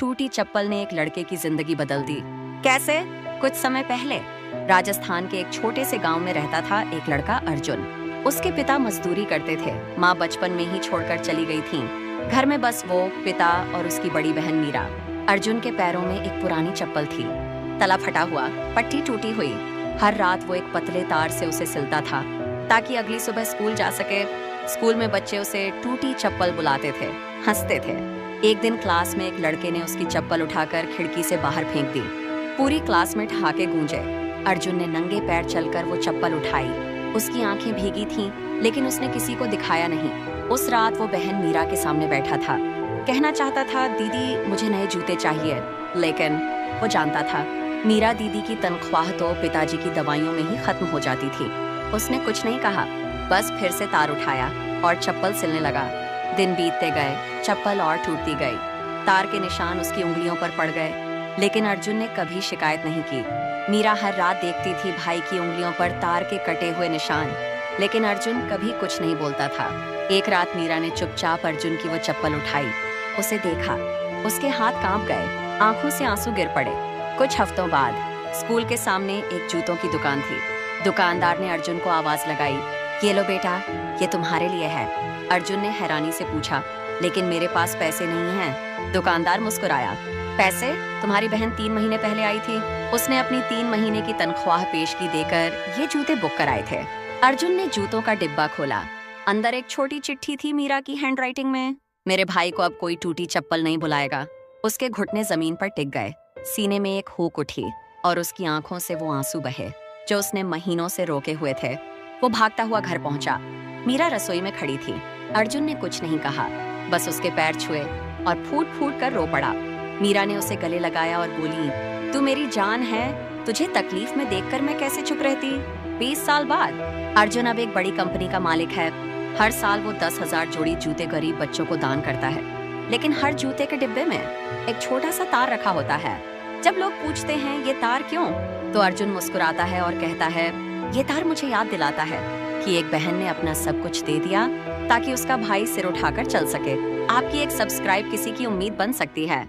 टूटी चप्पल ने एक लड़के की जिंदगी बदल दी। कैसे? कुछ समय पहले राजस्थान के एक छोटे से गांव में रहता था एक लड़का अर्जुन। उसके पिता मजदूरी करते थे, माँ बचपन में ही छोड़कर चली गई थी। घर में बस वो, पिता और उसकी बड़ी बहन मीरा। अर्जुन के पैरों में एक पुरानी चप्पल थी, तला फटा हुआ, पट्टी टूटी हुई। हर रात वो एक पतले तार से उसे सिलता था ताकि अगली सुबह स्कूल जा सके। स्कूल में बच्चे उसे टूटी चप्पल बुलाते थे, हंसते थे। एक दिन क्लास में एक लड़के ने उसकी चप्पल उठाकर खिड़की से बाहर फेंक दी। पूरी क्लास में ठहाके गूंजे। अर्जुन ने नंगे पैर चलकर वो चप्पल उठाई। उसकी आंखें भीगी थीं, लेकिन उसने किसी को दिखाया नहीं। उस रात वो बहन मीरा के सामने बैठा था। कहना चाहता था, दीदी मुझे नए जूते चाहिए, लेकिन वो जानता था मीरा दीदी की तनख्वाह तो पिताजी की दवाइयों में ही खत्म हो जाती थी। उसने कुछ नहीं कहा, बस फिर से तार उठाया और चप्पल सिलने लगा। दिन बीतते गए, चप्पल और टूटती गई। तार के निशान उसकी उंगलियों पर पड़ गए, लेकिन अर्जुन ने कभी शिकायत नहीं की। मीरा हर रात देखती थी भाई की उंगलियों पर तार के कटे हुए निशान, लेकिन अर्जुन कभी कुछ नहीं बोलता था। एक रात मीरा ने चुपचाप अर्जुन की वो चप्पल उठाई। उसे देखा, उसके हाथ कांप गए, आंखों से आंसू गिर पड़े। कुछ हफ्तों बाद स्कूल के सामने एक जूतों की दुकान थी। दुकानदार ने अर्जुन को आवाज लगाई, ये लो बेटा, ये तुम्हारे लिए है। अर्जुन ने हैरानी से पूछा, लेकिन मेरे पास पैसे नहीं हैं। दुकानदार मुस्कुराया, पैसे? तुम्हारी बहन 3 महीने पहले आई थी, उसने अपनी 3 महीने की तनख्वाह पेश की देकर ये जूते बुक कराए थे। अर्जुन ने जूतों का डिब्बा खोला। अंदर एक छोटी चिट्ठी थी मीरा की हैंडराइटिंग में, मेरे भाई को अब कोई टूटी चप्पल नहीं बुलाएगा। उसके घुटने जमीन पर टिक गए, सीने में एक हुक उठी और उसकी आंखों से वो आंसू बहे जो उसने महीनों से रोके हुए थे। वो भागता हुआ घर पहुंचा। मीरा रसोई में खड़ी थी। अर्जुन ने कुछ नहीं कहा, बस उसके पैर छुए और फूट फूट कर रो पड़ा। मीरा ने उसे गले लगाया और बोली, तू मेरी जान है, तुझे तकलीफ में देखकर मैं कैसे चुप रहती। 20 साल बाद अर्जुन अब एक बड़ी कंपनी का मालिक है। हर साल वो 10,000 जोड़ी जूते गरीब बच्चों को दान करता है, लेकिन हर जूते के डिब्बे में एक छोटा सा तार रखा होता है। जब लोग पूछते हैं ये तार क्यों, तो अर्जुन मुस्कुराता है और कहता है, ये तार मुझे याद दिलाता है कि एक बहन ने अपना सब कुछ दे दिया ताकि उसका भाई सिर उठाकर चल सके। आपकी एक सब्सक्राइब किसी की उम्मीद बन सकती है।